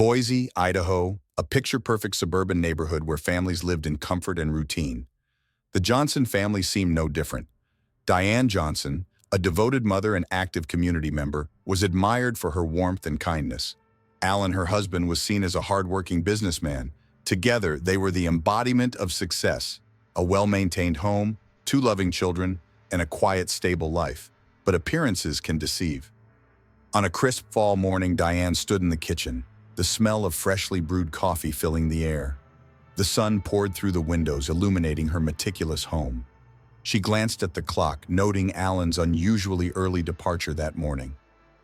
Boise, Idaho, a picture-perfect suburban neighborhood where families lived in comfort and routine. The Johnson family seemed no different. Diane Johnson, a devoted mother and active community member, was admired for her warmth and kindness. Alan, her husband, was seen as a hard-working businessman. Together, they were the embodiment of success, a well-maintained home, two loving children, and a quiet, stable life. But appearances can deceive. On a crisp fall morning, Diane stood in the kitchen, the smell of freshly brewed coffee filling the air. The sun poured through the windows, illuminating her meticulous home. She glanced at the clock, noting Alan's unusually early departure that morning.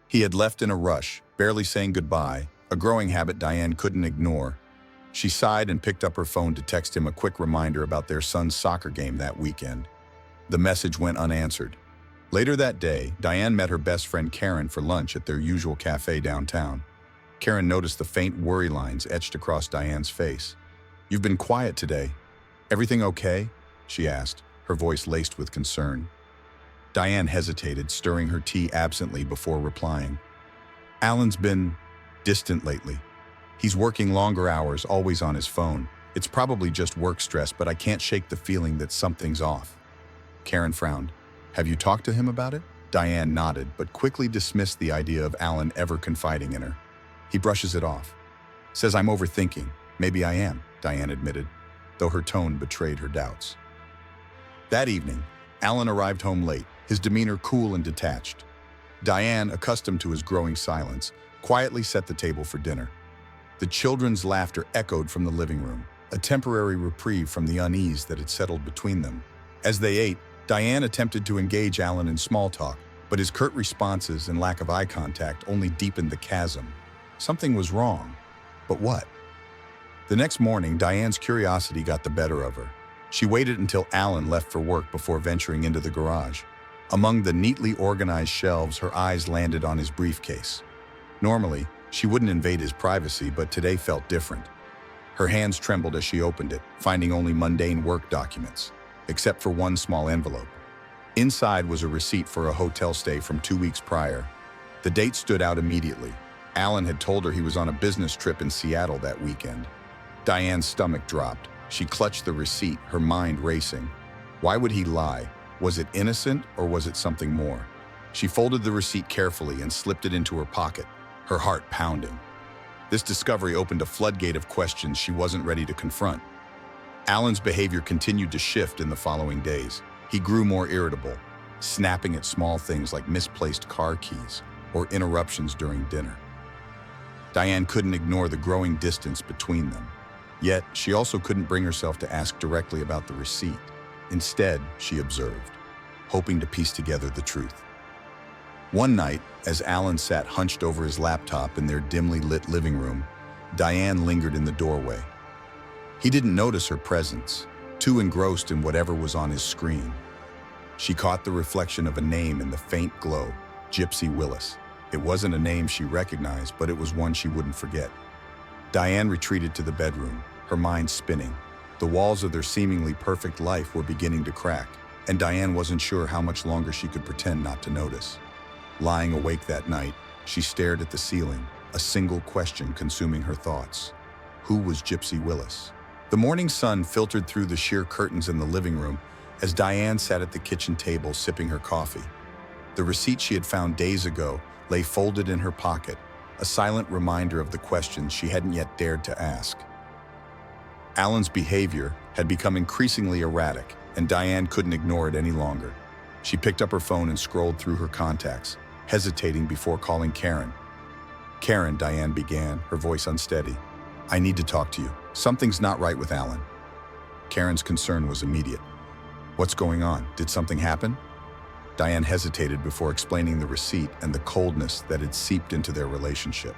He had left in a rush, barely saying goodbye, a growing habit Diane couldn't ignore. She sighed and picked up her phone to text him a quick reminder about their son's soccer game that weekend. The message went unanswered. Later that day, Diane met her best friend Karen for lunch at their usual cafe downtown. Karen noticed the faint worry lines etched across Diane's face. "You've been quiet today. Everything okay?" she asked, her voice laced with concern. Diane hesitated, stirring her tea absently before replying. "Alan's been distant lately. He's working longer hours, always on his phone. It's probably just work stress, but I can't shake the feeling that something's off." Karen frowned. "Have you talked to him about it?" Diane nodded, but quickly dismissed the idea of Alan ever confiding in her. "He brushes it off. Says I'm overthinking. Maybe I am," Diane admitted, though her tone betrayed her doubts. That evening, Alan arrived home late, his demeanor cool and detached. Diane, accustomed to his growing silence, quietly set the table for dinner. The children's laughter echoed from the living room, a temporary reprieve from the unease that had settled between them. As they ate, Diane attempted to engage Alan in small talk, but his curt responses and lack of eye contact only deepened the chasm. Something was wrong, but what? The next morning, Diane's curiosity got the better of her. She waited until Alan left for work before venturing into the garage. Among the neatly organized shelves, her eyes landed on his briefcase. Normally, she wouldn't invade his privacy, but today felt different. Her hands trembled as she opened it, finding only mundane work documents, except for one small envelope. Inside was a receipt for a hotel stay from 2 weeks prior. The date stood out immediately. Alan had told her he was on a business trip in Seattle that weekend. Diane's stomach dropped. She clutched the receipt, her mind racing. Why would he lie? Was it innocent or was it something more? She folded the receipt carefully and slipped it into her pocket, her heart pounding. This discovery opened a floodgate of questions she wasn't ready to confront. Alan's behavior continued to shift in the following days. He grew more irritable, snapping at small things like misplaced car keys or interruptions during dinner. Diane couldn't ignore the growing distance between them. Yet, she also couldn't bring herself to ask directly about the receipt. Instead, she observed, hoping to piece together the truth. One night, as Alan sat hunched over his laptop in their dimly lit living room, Diane lingered in the doorway. He didn't notice her presence, too engrossed in whatever was on his screen. She caught the reflection of a name in the faint glow, Gypsy Willis. It wasn't a name she recognized, but it was one she wouldn't forget. Diane retreated to the bedroom, her mind spinning. The walls of their seemingly perfect life were beginning to crack, and Diane wasn't sure how much longer she could pretend not to notice. Lying awake that night, she stared at the ceiling, a single question consuming her thoughts. Who was Gypsy Willis? The morning sun filtered through the sheer curtains in the living room as Diane sat at the kitchen table sipping her coffee. The receipt she had found days ago lay folded in her pocket, a silent reminder of the questions she hadn't yet dared to ask. Alan's behavior had become increasingly erratic, and Diane couldn't ignore it any longer. She picked up her phone and scrolled through her contacts, hesitating before calling Karen. "Karen," Diane began, her voice unsteady. "I need to talk to you. Something's not right with Alan." Karen's concern was immediate. "What's going on? Did something happen?" Diane hesitated before explaining the receipt and the coldness that had seeped into their relationship.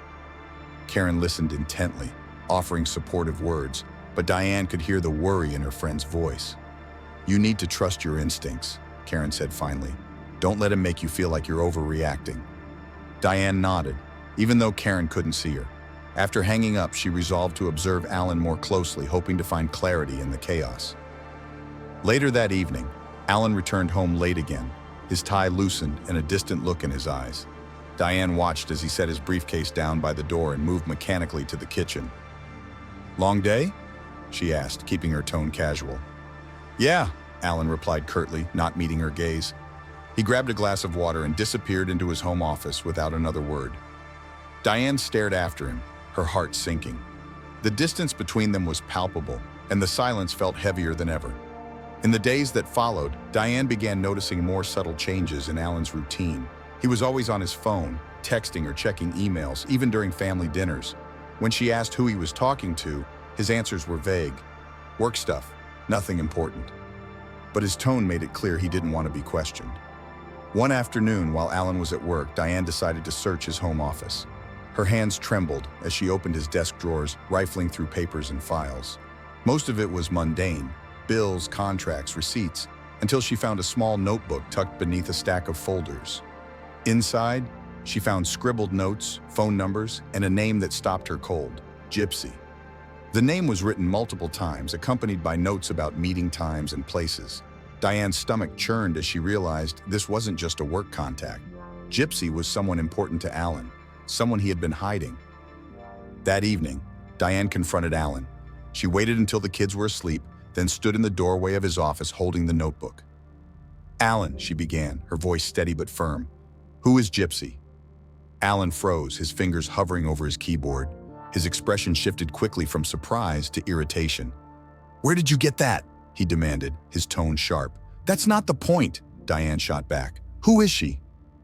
Karen listened intently, offering supportive words, but Diane could hear the worry in her friend's voice. "You need to trust your instincts," Karen said finally. "Don't let him make you feel like you're overreacting." Diane nodded, even though Karen couldn't see her. After hanging up, she resolved to observe Alan more closely, hoping to find clarity in the chaos. Later that evening, Alan returned home late again, his tie loosened and a distant look in his eyes. Diane watched as he set his briefcase down by the door and moved mechanically to the kitchen. "Long day?" she asked, keeping her tone casual. "Yeah," Alan replied curtly, not meeting her gaze. He grabbed a glass of water and disappeared into his home office without another word. Diane stared after him, her heart sinking. The distance between them was palpable, and the silence felt heavier than ever. In the days that followed, Diane began noticing more subtle changes in Alan's routine. He was always on his phone, texting or checking emails, even during family dinners. When she asked who he was talking to, his answers were vague. Work stuff, nothing important. But his tone made it clear he didn't want to be questioned. One afternoon, while Alan was at work, Diane decided to search his home office. Her hands trembled as she opened his desk drawers, rifling through papers and files. Most of it was mundane: bills, contracts, receipts, until she found a small notebook tucked beneath a stack of folders. Inside, she found scribbled notes, phone numbers, and a name that stopped her cold: Gypsy. The name was written multiple times, accompanied by notes about meeting times and places. Diane's stomach churned as she realized this wasn't just a work contact. Gypsy was someone important to Alan, someone he had been hiding. That evening, Diane confronted Alan. She waited until the kids were asleep, then stood in the doorway of his office holding the notebook. "Alan," she began, her voice steady but firm. "Who is Gypsy?" Alan froze, his fingers hovering over his keyboard. His expression shifted quickly from surprise to irritation. "Where did you get that?" he demanded, his tone sharp. "That's not the point," Diane shot back. "Who is she?"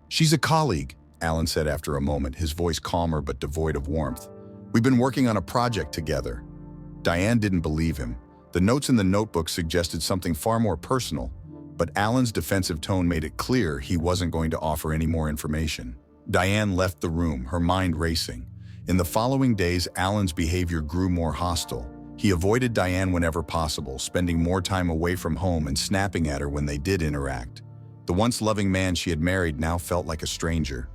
"She's a colleague," Alan said after a moment, his voice calmer but devoid of warmth. "We've been working on a project together." Diane didn't believe him. The notes in the notebook suggested something far more personal, but Alan's defensive tone made it clear he wasn't going to offer any more information. Diane left the room, her mind racing. In the following days, Alan's behavior grew more hostile. He avoided Diane whenever possible, spending more time away from home and snapping at her when they did interact. The once loving man she had married now felt like a stranger.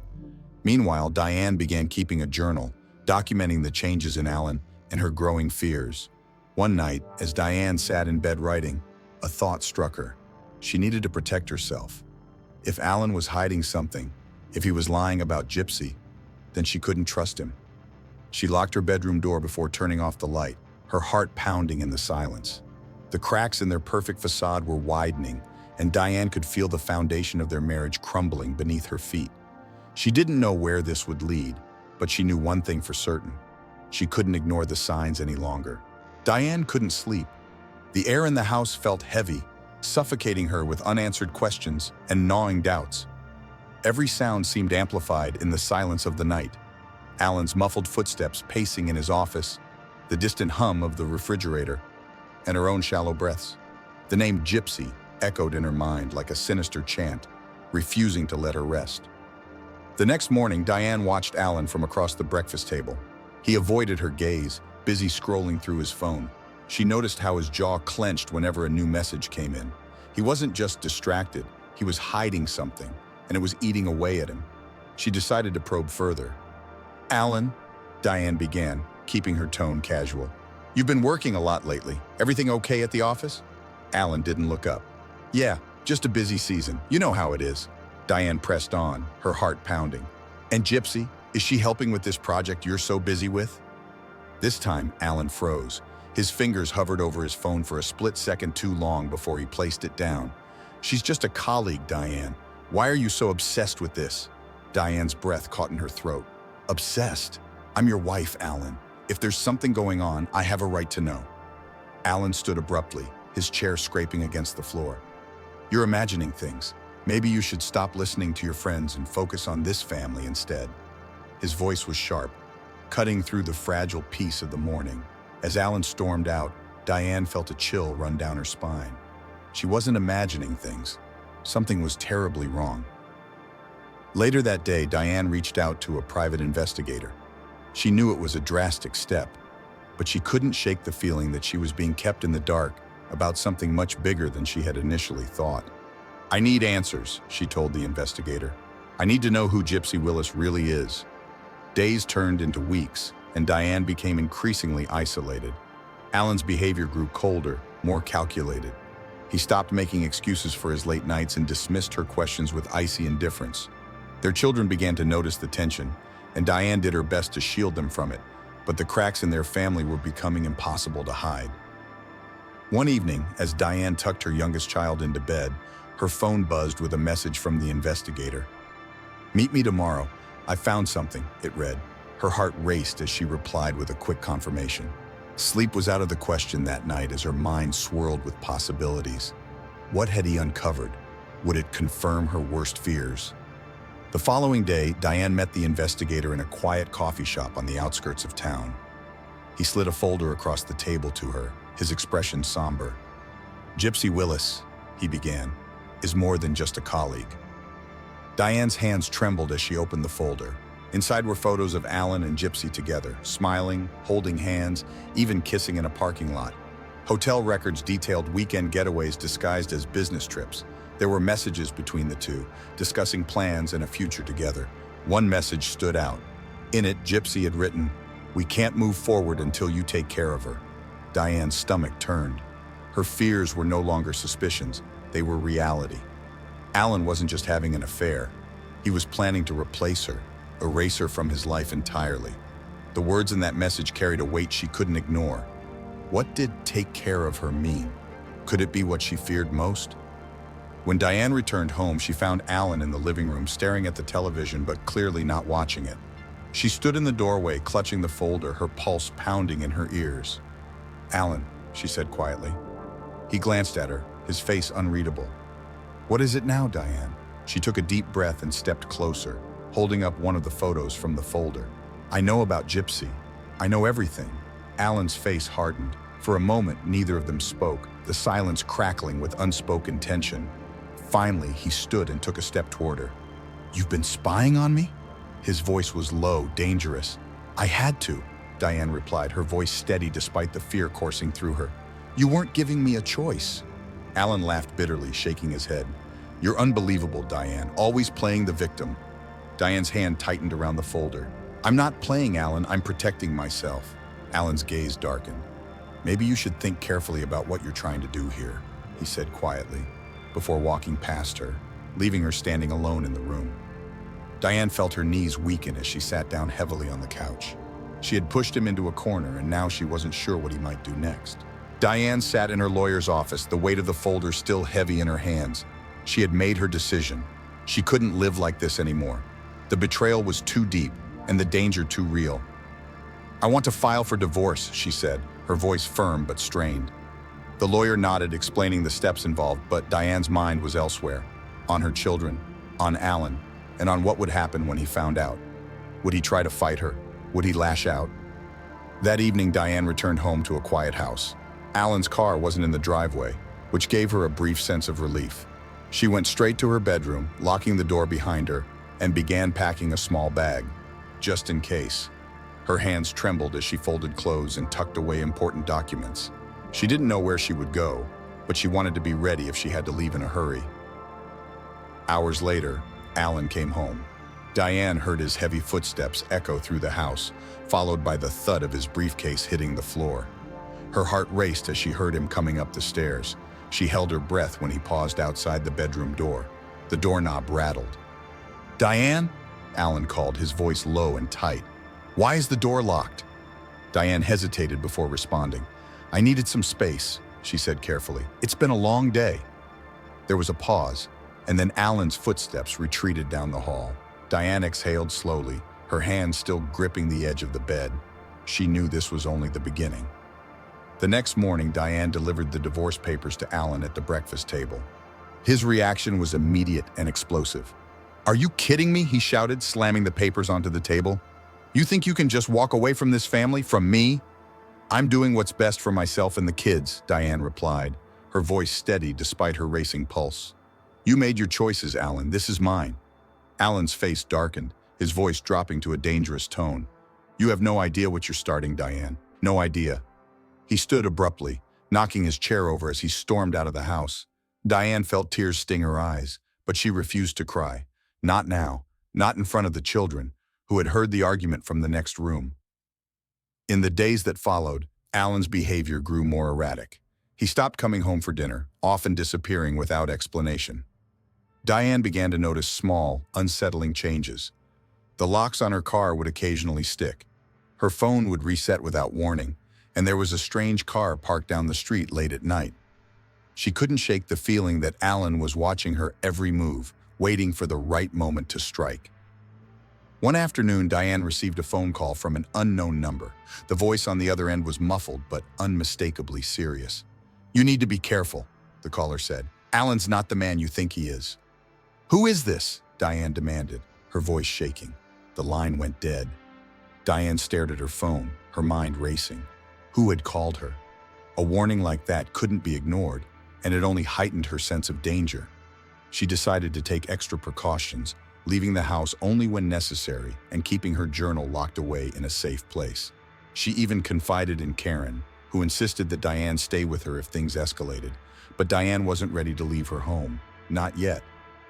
Meanwhile, Diane began keeping a journal, documenting the changes in Alan and her growing fears. One night, as Diane sat in bed writing, a thought struck her. She needed to protect herself. If Alan was hiding something, if he was lying about Gypsy, then she couldn't trust him. She locked her bedroom door before turning off the light, her heart pounding in the silence. The cracks in their perfect facade were widening, and Diane could feel the foundation of their marriage crumbling beneath her feet. She didn't know where this would lead, but she knew one thing for certain. She couldn't ignore the signs any longer. Diane couldn't sleep. The air in the house felt heavy, suffocating her with unanswered questions and gnawing doubts. Every sound seemed amplified in the silence of the night. Alan's muffled footsteps pacing in his office, the distant hum of the refrigerator, and her own shallow breaths. The name Gypsy echoed in her mind like a sinister chant, refusing to let her rest. The next morning, Diane watched Alan from across the breakfast table. He avoided her gaze, busy scrolling through his phone. She noticed how his jaw clenched whenever a new message came in. He wasn't just distracted, he was hiding something, and it was eating away at him. She decided to probe further. "Alan," Diane began, keeping her tone casual. "You've been working a lot lately. Everything okay at the office?" Alan didn't look up. "Yeah, just a busy season. You know how it is." Diane pressed on, her heart pounding. "And Gypsy, is she helping with this project you're so busy with?" This time, Alan froze. His fingers hovered over his phone for a split second too long before he placed it down. "She's just a colleague, Diane. Why are you so obsessed with this?" Diane's breath caught in her throat. "Obsessed? I'm your wife, Alan. If there's something going on, I have a right to know." Alan stood abruptly, his chair scraping against the floor. "You're imagining things. Maybe you should stop listening to your friends and focus on this family instead." His voice was sharp, cutting through the fragile peace of the morning. As Alan stormed out, Diane felt a chill run down her spine. She wasn't imagining things. Something was terribly wrong. Later that day, Diane reached out to a private investigator. She knew it was a drastic step, but she couldn't shake the feeling that she was being kept in the dark about something much bigger than she had initially thought. "I need answers," she told the investigator. "I need to know who Gypsy Willis really is." Days turned into weeks, and Diane became increasingly isolated. Alan's behavior grew colder, more calculated. He stopped making excuses for his late nights and dismissed her questions with icy indifference. Their children began to notice the tension, and Diane did her best to shield them from it, but the cracks in their family were becoming impossible to hide. One evening, as Diane tucked her youngest child into bed, her phone buzzed with a message from the investigator. "Meet me tomorrow. I found something," it read. Her heart raced as she replied with a quick confirmation. Sleep was out of the question that night as her mind swirled with possibilities. What had he uncovered? Would it confirm her worst fears? The following day, Diane met the investigator in a quiet coffee shop on the outskirts of town. He slid a folder across the table to her, his expression somber. "Gypsy Willis," he began, "is more than just a colleague." Diane's hands trembled as she opened the folder. Inside were photos of Alan and Gypsy together, smiling, holding hands, even kissing in a parking lot. Hotel records detailed weekend getaways disguised as business trips. There were messages between the two, discussing plans and a future together. One message stood out. In it, Gypsy had written, "We can't move forward until you take care of her." Diane's stomach turned. Her fears were no longer suspicions, they were reality. Alan wasn't just having an affair. He was planning to replace her, erase her from his life entirely. The words in that message carried a weight she couldn't ignore. What did "take care of her" mean? Could it be what she feared most? When Diane returned home, she found Alan in the living room staring at the television but clearly not watching it. She stood in the doorway, clutching the folder, her pulse pounding in her ears. "Alan," she said quietly. He glanced at her, his face unreadable. "What is it now, Diane?" She took a deep breath and stepped closer, holding up one of the photos from the folder. "I know about Gypsy. I know everything." Alan's face hardened. For a moment, neither of them spoke, the silence crackling with unspoken tension. Finally, he stood and took a step toward her. "You've been spying on me?" His voice was low, dangerous. "I had to," Diane replied, her voice steady despite the fear coursing through her. "You weren't giving me a choice." Alan laughed bitterly, shaking his head. "You're unbelievable, Diane, always playing the victim." Diane's hand tightened around the folder. "I'm not playing, Alan, I'm protecting myself." Alan's gaze darkened. "Maybe you should think carefully about what you're trying to do here," he said quietly, before walking past her, leaving her standing alone in the room. Diane felt her knees weaken as she sat down heavily on the couch. She had pushed him into a corner, and now she wasn't sure what he might do next. Diane sat in her lawyer's office, the weight of the folder still heavy in her hands. She had made her decision. She couldn't live like this anymore. The betrayal was too deep, and the danger too real. "I want to file for divorce," she said, her voice firm but strained. The lawyer nodded, explaining the steps involved, but Diane's mind was elsewhere, on her children, on Alan, and on what would happen when he found out. Would he try to fight her? Would he lash out? That evening, Diane returned home to a quiet house. Alan's car wasn't in the driveway, which gave her a brief sense of relief. She went straight to her bedroom, locking the door behind her, and began packing a small bag, just in case. Her hands trembled as she folded clothes and tucked away important documents. She didn't know where she would go, but she wanted to be ready if she had to leave in a hurry. Hours later, Alan came home. Diane heard his heavy footsteps echo through the house, followed by the thud of his briefcase hitting the floor. Her heart raced as she heard him coming up the stairs. She held her breath when he paused outside the bedroom door. The doorknob rattled. "Diane?" Alan called, his voice low and tight. "Why is the door locked?" Diane hesitated before responding. "I needed some space," she said carefully. "It's been a long day." There was a pause, and then Alan's footsteps retreated down the hall. Diane exhaled slowly, her hands still gripping the edge of the bed. She knew this was only the beginning. The next morning, Diane delivered the divorce papers to Alan at the breakfast table. His reaction was immediate and explosive. "Are you kidding me?" he shouted, slamming the papers onto the table. "You think you can just walk away from this family, from me?" "I'm doing what's best for myself and the kids," Diane replied, her voice steady despite her racing pulse. "You made your choices, Alan. This is mine." Alan's face darkened, his voice dropping to a dangerous tone. "You have no idea what you're starting, Diane. No idea." He stood abruptly, knocking his chair over as he stormed out of the house. Diane felt tears sting her eyes, but she refused to cry. Not now, not in front of the children, who had heard the argument from the next room. In the days that followed, Alan's behavior grew more erratic. He stopped coming home for dinner, often disappearing without explanation. Diane began to notice small, unsettling changes. The locks on her car would occasionally stick. Her phone would reset without warning, and there was a strange car parked down the street late at night. She couldn't shake the feeling that Alan was watching her every move, waiting for the right moment to strike. One afternoon, Diane received a phone call from an unknown number. The voice on the other end was muffled but unmistakably serious. "You need to be careful," the caller said. "Alan's not the man you think he is." "Who is this?" Diane demanded, her voice shaking. The line went dead. Diane stared at her phone, her mind racing. Who had called her? A warning like that couldn't be ignored, and it only heightened her sense of danger. She decided to take extra precautions, leaving the house only when necessary and keeping her journal locked away in a safe place. She even confided in Karen, who insisted that Diane stay with her if things escalated. But Diane wasn't ready to leave her home. Not yet.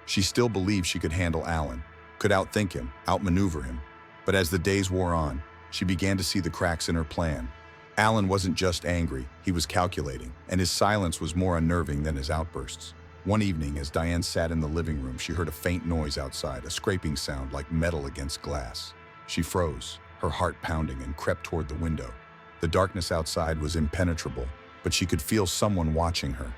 She still believed she could handle Alan, could outthink him, outmaneuver him. But as the days wore on, she began to see the cracks in her plan. Alan wasn't just angry, he was calculating, and his silence was more unnerving than his outbursts. One evening, as Diane sat in the living room, she heard a faint noise outside, a scraping sound like metal against glass. She froze, her heart pounding, and crept toward the window. The darkness outside was impenetrable, but she could feel someone watching her.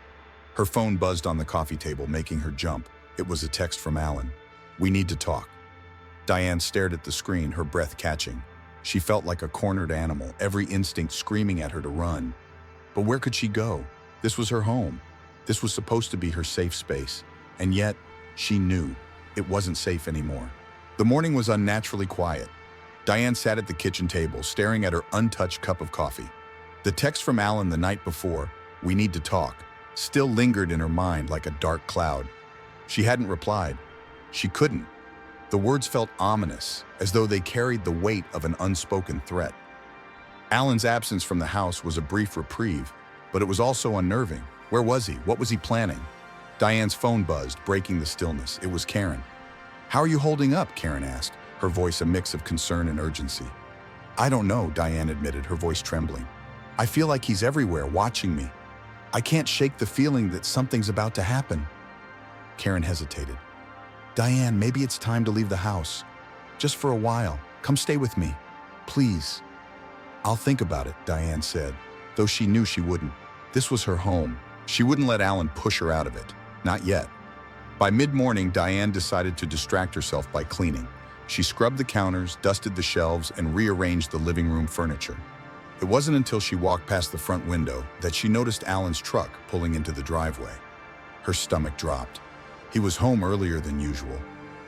Her phone buzzed on the coffee table, making her jump. It was a text from Alan. "We need to talk." Diane stared at the screen, her breath catching. She felt like a cornered animal, every instinct screaming at her to run. But where could she go? This was her home. This was supposed to be her safe space. And yet, she knew it wasn't safe anymore. The morning was unnaturally quiet. Diane sat at the kitchen table, staring at her untouched cup of coffee. The text from Alan the night before, "We need to talk," still lingered in her mind like a dark cloud. She hadn't replied. She couldn't. The words felt ominous, as though they carried the weight of an unspoken threat. Alan's absence from the house was a brief reprieve, but it was also unnerving. Where was he? What was he planning? Diane's phone buzzed, breaking the stillness. It was Karen. "How are you holding up?" Karen asked, her voice a mix of concern and urgency. "I don't know," Diane admitted, her voice trembling. "I feel like he's everywhere, watching me. I can't shake the feeling that something's about to happen." Karen hesitated. "Diane, maybe it's time to leave the house. Just for a while. Come stay with me. Please." "I'll think about it," Diane said, though she knew she wouldn't. This was her home. She wouldn't let Alan push her out of it. Not yet. By mid-morning, Diane decided to distract herself by cleaning. She scrubbed the counters, dusted the shelves, and rearranged the living room furniture. It wasn't until she walked past the front window that she noticed Alan's truck pulling into the driveway. Her stomach dropped. He was home earlier than usual.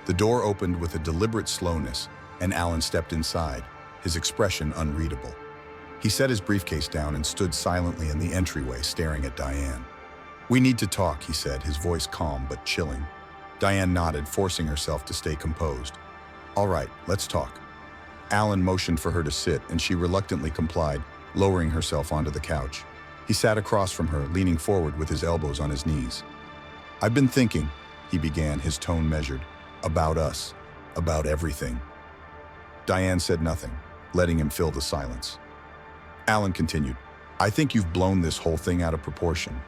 The door opened with a deliberate slowness, and Alan stepped inside, his expression unreadable. He set his briefcase down and stood silently in the entryway, staring at Diane. "We need to talk," he said, his voice calm but chilling. Diane nodded, forcing herself to stay composed. "All right, let's talk." Alan motioned for her to sit, and she reluctantly complied, lowering herself onto the couch. He sat across from her, leaning forward with his elbows on his knees. "I've been thinking," he began, his tone measured, "about us, about everything." Diane said nothing, letting him fill the silence. Alan continued, "I think you've blown this whole thing out of proportion.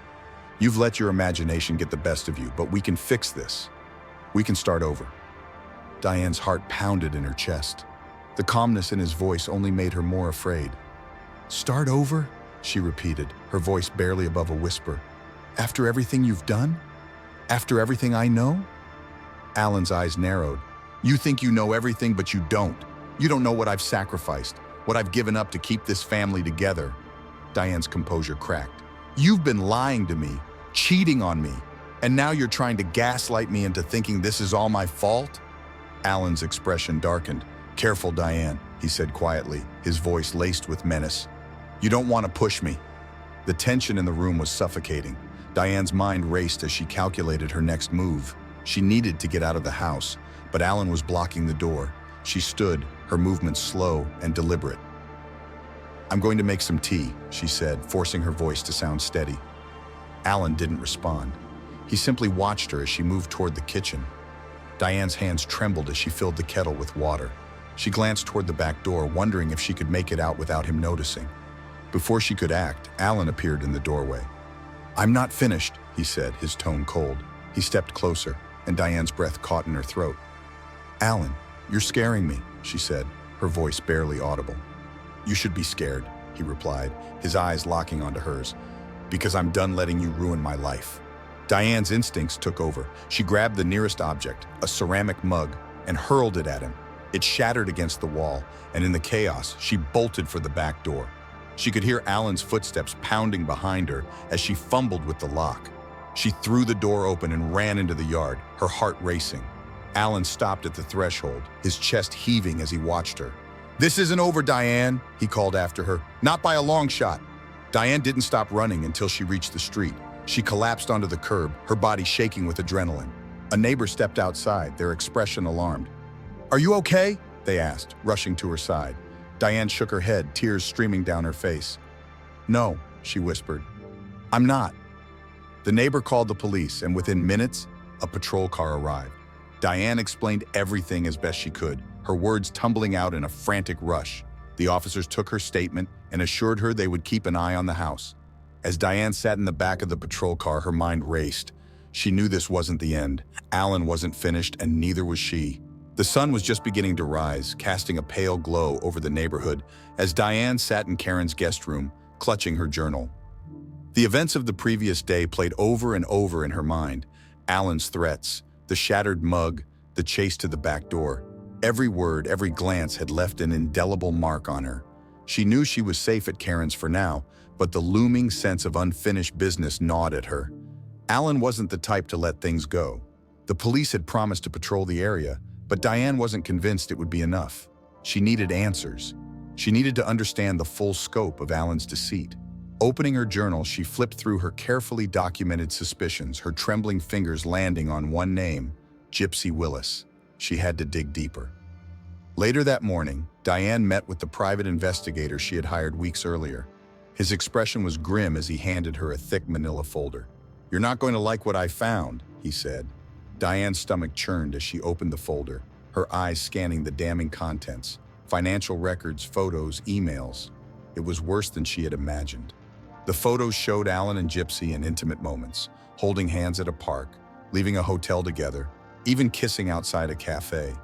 You've let your imagination get the best of you, but we can fix this. We can start over." Diane's heart pounded in her chest. The calmness in his voice only made her more afraid. "Start over?" she repeated, her voice barely above a whisper. "After everything you've done? After everything I know?" Alan's eyes narrowed. "You think you know everything, but you don't. You don't know what I've sacrificed, what I've given up to keep this family together." Diane's composure cracked. "You've been lying to me, cheating on me, and now you're trying to gaslight me into thinking this is all my fault?" Alan's expression darkened. "Careful, Diane," he said quietly, his voice laced with menace. "You don't want to push me." The tension in the room was suffocating. Diane's mind raced as she calculated her next move. She needed to get out of the house, but Alan was blocking the door. She stood, her movements slow and deliberate. "I'm going to make some tea," she said, forcing her voice to sound steady. Alan didn't respond. He simply watched her as she moved toward the kitchen. Diane's hands trembled as she filled the kettle with water. She glanced toward the back door, wondering if she could make it out without him noticing. Before she could act, Alan appeared in the doorway. "I'm not finished," he said, his tone cold. He stepped closer. and Diane's breath caught in her throat. "Alan, you're scaring me," she said, her voice barely audible. "You should be scared," he replied, his eyes locking onto hers, "because I'm done letting you ruin my life." Diane's instincts took over. She grabbed the nearest object, a ceramic mug, and hurled it at him. It shattered against the wall, and in the chaos, she bolted for the back door. She could hear Alan's footsteps pounding behind her as she fumbled with the lock. She threw the door open and ran into the yard, her heart racing. Alan stopped at the threshold, his chest heaving as he watched her. "This isn't over, Diane," he called after her. "Not by a long shot." Diane didn't stop running until she reached the street. She collapsed onto the curb, her body shaking with adrenaline. A neighbor stepped outside, their expression alarmed. "Are you okay?" they asked, rushing to her side. Diane shook her head, tears streaming down her face. "No," she whispered. "I'm not." The neighbor called the police, and within minutes, a patrol car arrived. Diane explained everything as best she could, her words tumbling out in a frantic rush. The officers took her statement and assured her they would keep an eye on the house. As Diane sat in the back of the patrol car, her mind raced. She knew this wasn't the end. Alan wasn't finished, and neither was she. The sun was just beginning to rise, casting a pale glow over the neighborhood as Diane sat in Karen's guest room, clutching her journal. The events of the previous day played over and over in her mind. Alan's threats, the shattered mug, the chase to the back door. Every word, every glance had left an indelible mark on her. She knew she was safe at Karen's for now, but the looming sense of unfinished business gnawed at her. Alan wasn't the type to let things go. The police had promised to patrol the area, but Diane wasn't convinced it would be enough. She needed answers. She needed to understand the full scope of Alan's deceit. Opening her journal, she flipped through her carefully documented suspicions, her trembling fingers landing on one name, Gypsy Willis. She had to dig deeper. Later that morning, Diane met with the private investigator she had hired weeks earlier. His expression was grim as he handed her a thick manila folder. "You're not going to like what I found," he said. Diane's stomach churned as she opened the folder, her eyes scanning the damning contents. Financial records, photos, emails. It was worse than she had imagined. The photos showed Alan and Gypsy in intimate moments, holding hands at a park, leaving a hotel together, even kissing outside a cafe.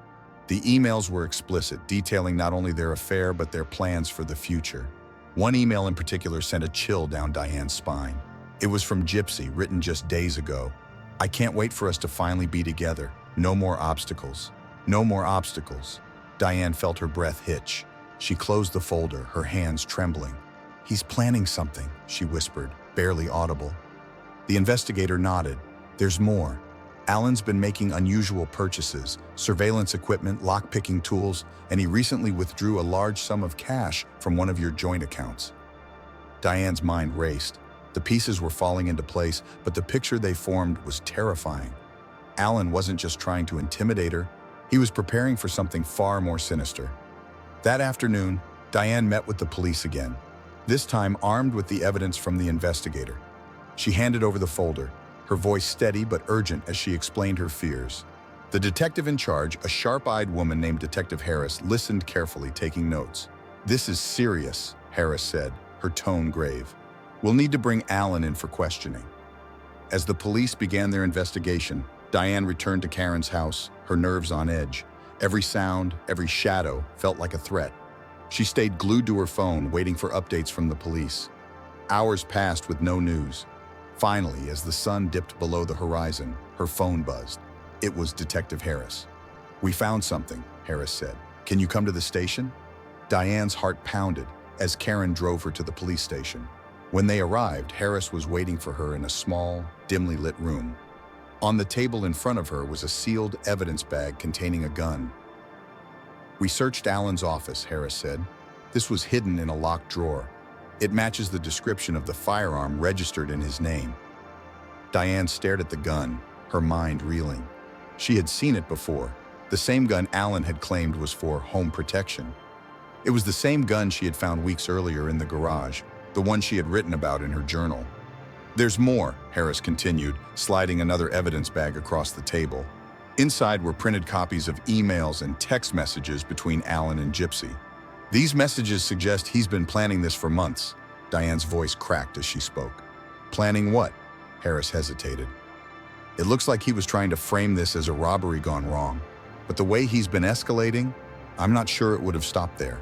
The emails were explicit, detailing not only their affair but their plans for the future. One email in particular sent a chill down Diane's spine. It was from Gypsy, written just days ago. "I can't wait for us to finally be together. No more obstacles. No more obstacles." Diane felt her breath hitch. She closed the folder, her hands trembling. "He's planning something," she whispered, barely audible. The investigator nodded. "There's more. Alan's been making unusual purchases, surveillance equipment, lock-picking tools, and he recently withdrew a large sum of cash from one of your joint accounts." Diane's mind raced. The pieces were falling into place, but the picture they formed was terrifying. Alan wasn't just trying to intimidate her, he was preparing for something far more sinister. That afternoon, Diane met with the police again, this time armed with the evidence from the investigator. She handed over the folder, her voice steady but urgent as she explained her fears. The detective in charge, a sharp-eyed woman named Detective Harris, listened carefully, taking notes. "This is serious," Harris said, her tone grave. "We'll need to bring Alan in for questioning." As the police began their investigation, Diane returned to Karen's house, her nerves on edge. Every sound, every shadow felt like a threat. She stayed glued to her phone, waiting for updates from the police. Hours passed with no news. Finally, as the sun dipped below the horizon, her phone buzzed. It was Detective Harris. "We found something," Harris said. "Can you come to the station?" Diane's heart pounded as Karen drove her to the police station. When they arrived, Harris was waiting for her in a small, dimly lit room. On the table in front of her was a sealed evidence bag containing a gun. "We searched Alan's office," Harris said. "This was hidden in a locked drawer. It matches the description of the firearm registered in his name." Diane stared at the gun, her mind reeling. She had seen it before, the same gun Alan had claimed was for home protection. It was the same gun she had found weeks earlier in the garage, the one she had written about in her journal. "There's more," Harris continued, sliding another evidence bag across the table. Inside were printed copies of emails and text messages between Alan and Gypsy. "These messages suggest he's been planning this for months." Diane's voice cracked as she spoke. "Planning what?" Harris hesitated. It looks like he was trying to frame this as a robbery gone wrong, but the way he's been escalating, I'm not sure it would have stopped there.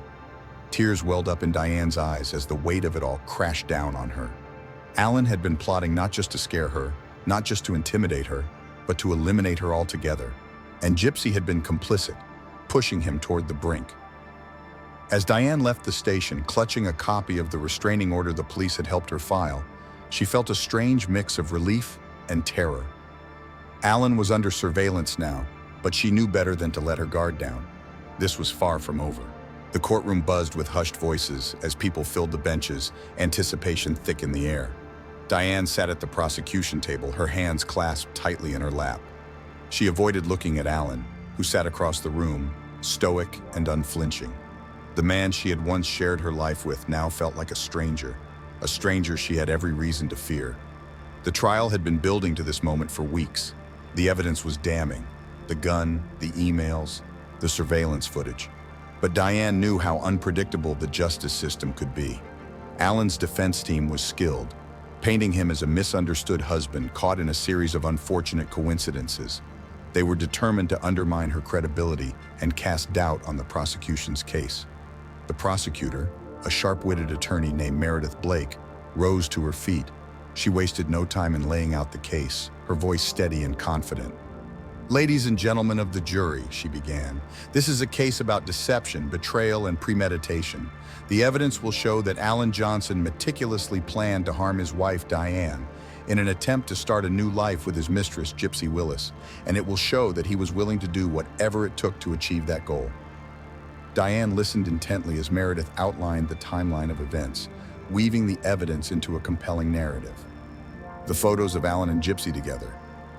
Tears welled up in Diane's eyes as the weight of it all crashed down on her. Alan had been plotting not just to scare her, not just to intimidate her, but to eliminate her altogether. And Gypsy had been complicit, pushing him toward the brink. As Diane left the station, clutching a copy of the restraining order the police had helped her file, she felt a strange mix of relief and terror. Alan was under surveillance now, but she knew better than to let her guard down. This was far from over. The courtroom buzzed with hushed voices as people filled the benches, anticipation thick in the air. Diane sat at the prosecution table, her hands clasped tightly in her lap. She avoided looking at Alan, who sat across the room, stoic and unflinching. The man she had once shared her life with now felt like a stranger she had every reason to fear. The trial had been building to this moment for weeks. The evidence was damning: the gun, the emails, the surveillance footage. But Diane knew how unpredictable the justice system could be. Alan's defense team was skilled, painting him as a misunderstood husband caught in a series of unfortunate coincidences. They were determined to undermine her credibility and cast doubt on the prosecution's case. The prosecutor, a sharp-witted attorney named Meredith Blake, rose to her feet. She wasted no time in laying out the case, her voice steady and confident. "Ladies and gentlemen of the jury," she began, "this is a case about deception, betrayal, and premeditation. The evidence will show that Alan Johnson meticulously planned to harm his wife, Diane, in an attempt to start a new life with his mistress, Gypsy Willis, and it will show that he was willing to do whatever it took to achieve that goal." Diane listened intently as Meredith outlined the timeline of events, weaving the evidence into a compelling narrative. The photos of Alan and Gypsy together,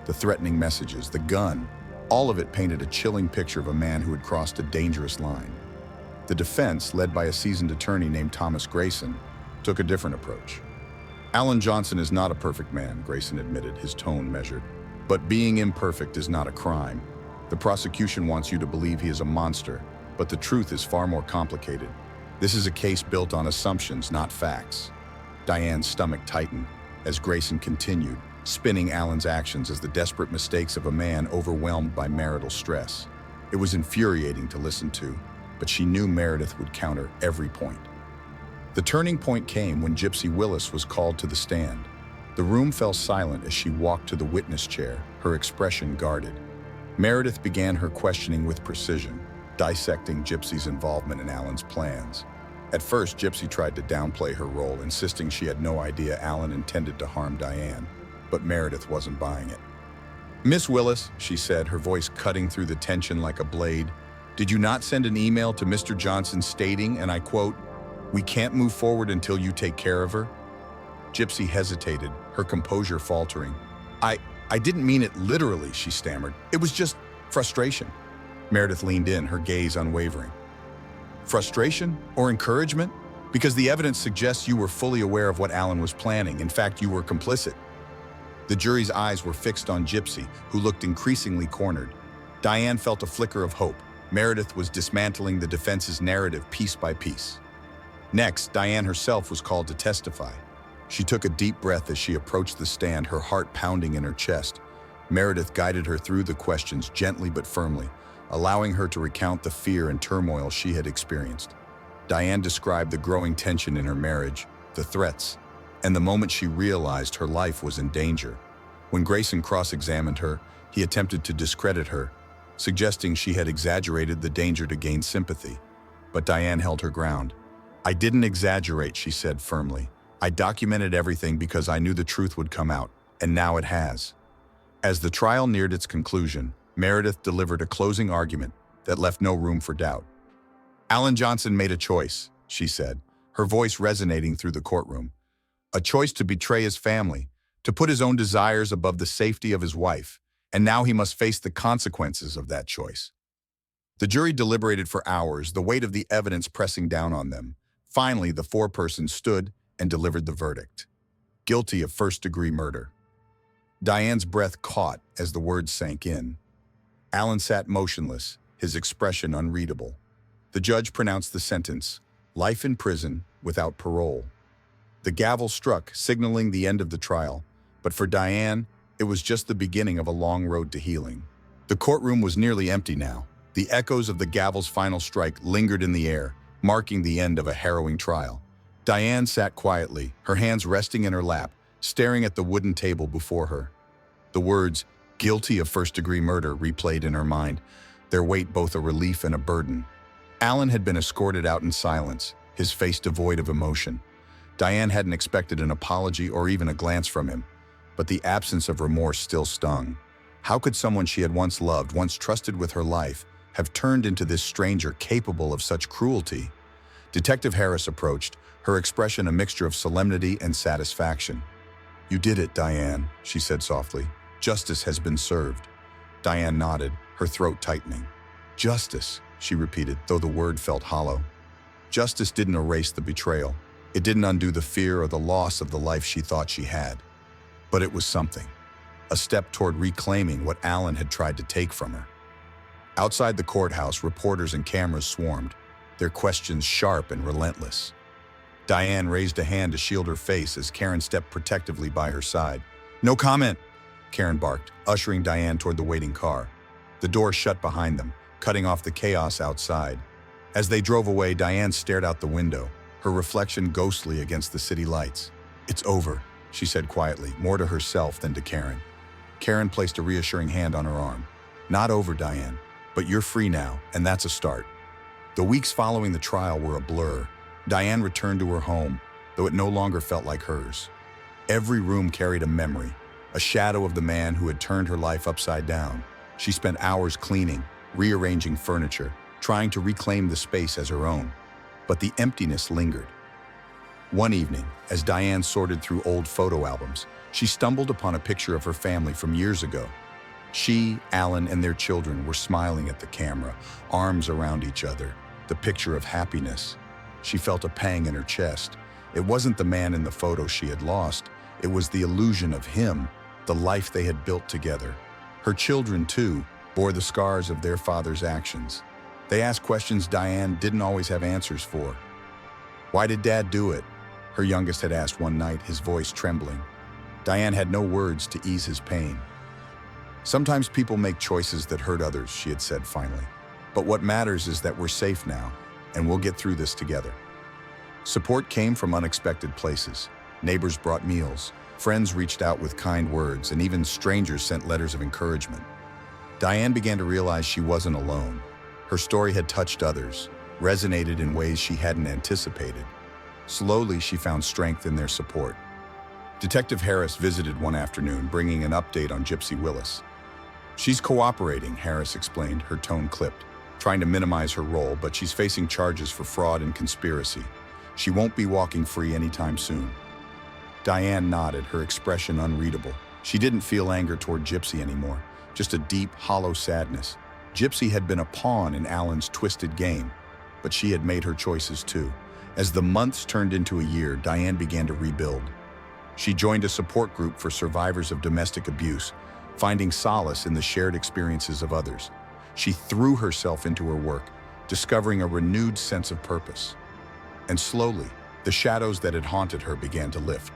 the threatening messages, the gun, all of it painted a chilling picture of a man who had crossed a dangerous line. The defense, led by a seasoned attorney named Thomas Grayson, took a different approach. "Alan Johnson is not a perfect man," Grayson admitted, his tone measured. "But being imperfect is not a crime. The prosecution wants you to believe he is a monster, but the truth is far more complicated. This is a case built on assumptions, not facts." Diane's stomach tightened as Grayson continued, spinning Alan's actions as the desperate mistakes of a man overwhelmed by marital stress. It was infuriating to listen to, but she knew Meredith would counter every point. The turning point came when Gypsy Willis was called to the stand. The room fell silent as she walked to the witness chair, her expression guarded. Meredith began her questioning with precision, dissecting Gypsy's involvement in Alan's plans. At first, Gypsy tried to downplay her role, insisting she had no idea Alan intended to harm Diane, but Meredith wasn't buying it. "Miss Willis," she said, her voice cutting through the tension like a blade, "did you not send an email to Mr. Johnson stating, and I quote, 'We can't move forward until you take care of her'?" Gypsy hesitated, her composure faltering. I didn't mean it literally," she stammered. "It was just frustration." Meredith leaned in, her gaze unwavering. "Frustration or encouragement? Because the evidence suggests you were fully aware of what Alan was planning. In fact, you were complicit." The jury's eyes were fixed on Gypsy, who looked increasingly cornered. Diane felt a flicker of hope. Meredith was dismantling the defense's narrative piece by piece. Next, Diane herself was called to testify. She took a deep breath as she approached the stand, her heart pounding in her chest. Meredith guided her through the questions gently but firmly, allowing her to recount the fear and turmoil she had experienced. Diane described the growing tension in her marriage, the threats, and the moment she realized her life was in danger. When Grayson cross-examined her, he attempted to discredit her, suggesting she had exaggerated the danger to gain sympathy. But Diane held her ground. "I didn't exaggerate," she said firmly. "I documented everything because I knew the truth would come out, and now it has." As the trial neared its conclusion, Meredith delivered a closing argument that left no room for doubt. "Alan Johnson made a choice," she said, her voice resonating through the courtroom. "A choice to betray his family, to put his own desires above the safety of his wife, and now he must face the consequences of that choice." The jury deliberated for hours, the weight of the evidence pressing down on them. Finally, the foreperson stood and delivered the verdict: guilty of first-degree murder. Diane's breath caught as the words sank in. Alan sat motionless, his expression unreadable. The judge pronounced the sentence: life in prison without parole. The gavel struck, signaling the end of the trial, but for Diane, It was just the beginning of a long road to healing. The courtroom was nearly empty now. The echoes of the gavel's final strike lingered in the air, marking the end of a harrowing trial. Diane sat quietly, her hands resting in her lap, staring at the wooden table before her. The words, "guilty of first-degree murder," replayed in her mind, their weight both a relief and a burden. Alan had been escorted out in silence, his face devoid of emotion. Diane hadn't expected an apology or even a glance from him, but the absence of remorse still stung. How could someone she had once loved, once trusted with her life, have turned into this stranger capable of such cruelty? Detective Harris approached, her expression a mixture of solemnity and satisfaction. "You did it, Diane," she said softly. "Justice has been served." Diane nodded, her throat tightening. "Justice," she repeated, though the word felt hollow. Justice didn't erase the betrayal. It didn't undo the fear or the loss of the life she thought she had. But it was something, a step toward reclaiming what Alan had tried to take from her. Outside the courthouse, reporters and cameras swarmed, their questions sharp and relentless. Diane raised a hand to shield her face as Karen stepped protectively by her side. "No comment," Karen barked, ushering Diane toward the waiting car. The door shut behind them, cutting off the chaos outside. As they drove away, Diane stared out the window, her reflection ghostly against the city lights. "It's over," she said quietly, more to herself than to Karen. Karen placed a reassuring hand on her arm. "Not over, Diane, but you're free now, and that's a start." The weeks following the trial were a blur. Diane returned to her home, though it no longer felt like hers. Every room carried a memory, a shadow of the man who had turned her life upside down. She spent hours cleaning, rearranging furniture, trying to reclaim the space as her own. But the emptiness lingered. One evening, as Diane sorted through old photo albums, she stumbled upon a picture of her family from years ago. She, Alan, and their children were smiling at the camera, arms around each other, the picture of happiness. She felt a pang in her chest. It wasn't the man in the photo she had lost. It was the illusion of him, the life they had built together. Her children, too, bore the scars of their father's actions. They asked questions Diane didn't always have answers for. "Why did Dad do it?" her youngest had asked one night, his voice trembling. Diane had no words to ease his pain. "Sometimes people make choices that hurt others," she had said finally. "But what matters is that we're safe now, and we'll get through this together." Support came from unexpected places. Neighbors brought meals, friends reached out with kind words, and even strangers sent letters of encouragement. Diane began to realize she wasn't alone. Her story had touched others, resonated in ways she hadn't anticipated. Slowly, she found strength in their support. Detective Harris visited one afternoon, bringing an update on Gypsy Willis. "She's cooperating," Harris explained, her tone clipped, trying to minimize her role, but she's facing charges for fraud and conspiracy. She won't be walking free anytime soon. Diane nodded, her expression unreadable. She didn't feel anger toward Gypsy anymore, just a deep, hollow sadness. Gypsy had been a pawn in Alan's twisted game, but she had made her choices too. As the months turned into a year, Diane began to rebuild. She joined a support group for survivors of domestic abuse, finding solace in the shared experiences of others. She threw herself into her work, discovering a renewed sense of purpose. And slowly, the shadows that had haunted her began to lift.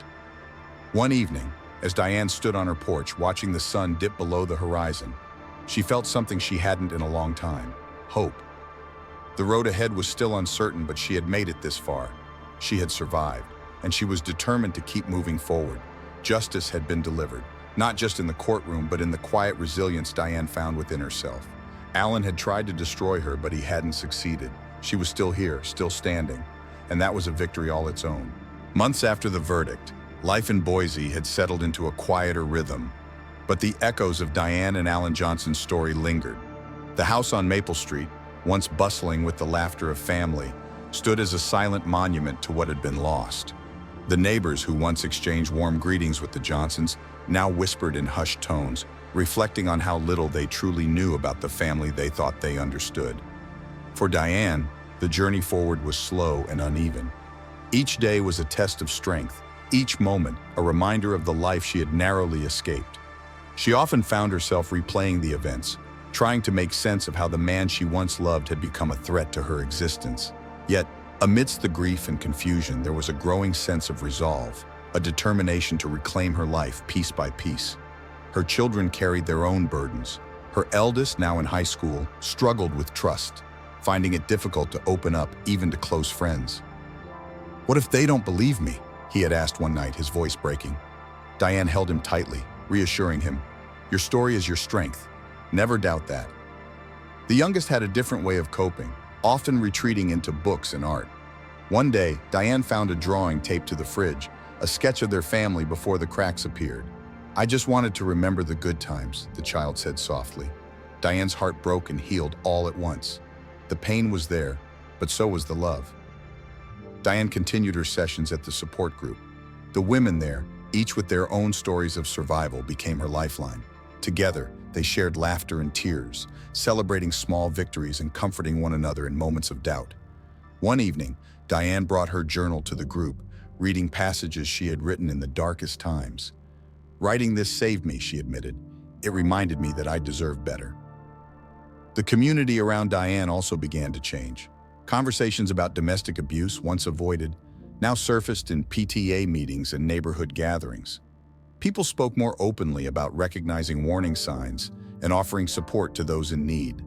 One evening, as Diane stood on her porch watching the sun dip below the horizon, she felt something she hadn't in a long time: hope. The road ahead was still uncertain, but she had made it this far. She had survived, and she was determined to keep moving forward. Justice had been delivered, not just in the courtroom, but in the quiet resilience Diane found within herself. Alan had tried to destroy her, but he hadn't succeeded. She was still here, still standing, and that was a victory all its own. Months after the verdict, life in Boise had settled into a quieter rhythm, but the echoes of Diane and Alan Johnson's story lingered. The house on Maple Street, once bustling with the laughter of family, stood as a silent monument to what had been lost. The neighbors who once exchanged warm greetings with the Johnsons now whispered in hushed tones, reflecting on how little they truly knew about the family they thought they understood. For Diane, the journey forward was slow and uneven. Each day was a test of strength, each moment a reminder of the life she had narrowly escaped. She often found herself replaying the events, trying to make sense of how the man she once loved had become a threat to her existence. Yet, amidst the grief and confusion, there was a growing sense of resolve, a determination to reclaim her life piece by piece. Her children carried their own burdens. Her eldest, now in high school, struggled with trust, finding it difficult to open up even to close friends. "What if they don't believe me?" he had asked one night, his voice breaking. Diane held him tightly, reassuring him, "Your story is your strength. Never doubt that." The youngest had a different way of coping, often retreating into books and art. One day, Diane found a drawing taped to the fridge, a sketch of their family before the cracks appeared. "I just wanted to remember the good times," the child said softly. Diane's heart broke and healed all at once. The pain was there, but so was the love. Diane continued her sessions at the support group. The women there, each with their own stories of survival, became her lifeline. Together, they shared laughter and tears, celebrating small victories and comforting one another in moments of doubt. One evening, Diane brought her journal to the group, reading passages she had written in the darkest times. "Writing this saved me," she admitted. "It reminded me that I deserve better." The community around Diane also began to change. Conversations about domestic abuse, once avoided, now surfaced in PTA meetings and neighborhood gatherings. People spoke more openly about recognizing warning signs and offering support to those in need.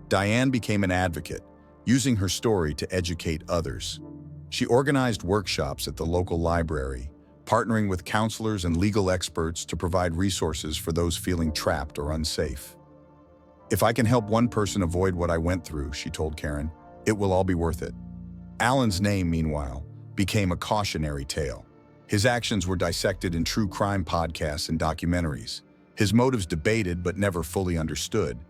Diane became an advocate, using her story to educate others. She organized workshops at the local library, partnering with counselors and legal experts to provide resources for those feeling trapped or unsafe. "If I can help one person avoid what I went through," she told Karen, "it will all be worth it." Alan's name, meanwhile, became a cautionary tale. His actions were dissected in true crime podcasts and documentaries. His motives debated but never fully understood.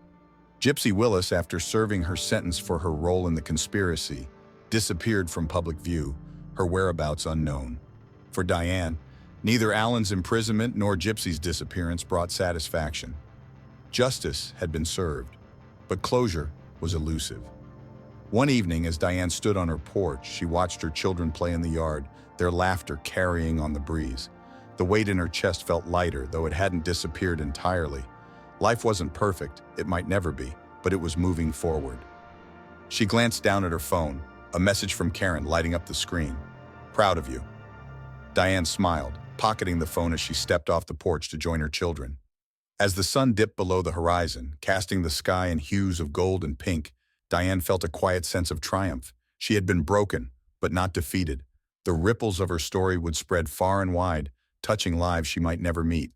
Gypsy Willis, after serving her sentence for her role in the conspiracy, disappeared from public view, her whereabouts unknown. For Diane, neither Alan's imprisonment nor Gypsy's disappearance brought satisfaction. Justice had been served, but closure was elusive. One evening, as Diane stood on her porch, she watched her children play in the yard, their laughter carrying on the breeze. The weight in her chest felt lighter, though it hadn't disappeared entirely. Life wasn't perfect, it might never be, but it was moving forward. She glanced down at her phone, a message from Karen lighting up the screen. "Proud of you." Diane smiled, pocketing the phone as she stepped off the porch to join her children. As the sun dipped below the horizon, casting the sky in hues of gold and pink, Diane felt a quiet sense of triumph. She had been broken, but not defeated. The ripples of her story would spread far and wide, touching lives she might never meet.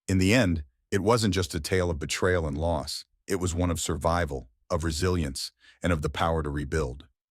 In the end, it wasn't just a tale of betrayal and loss. It was one of survival, of resilience, and of the power to rebuild.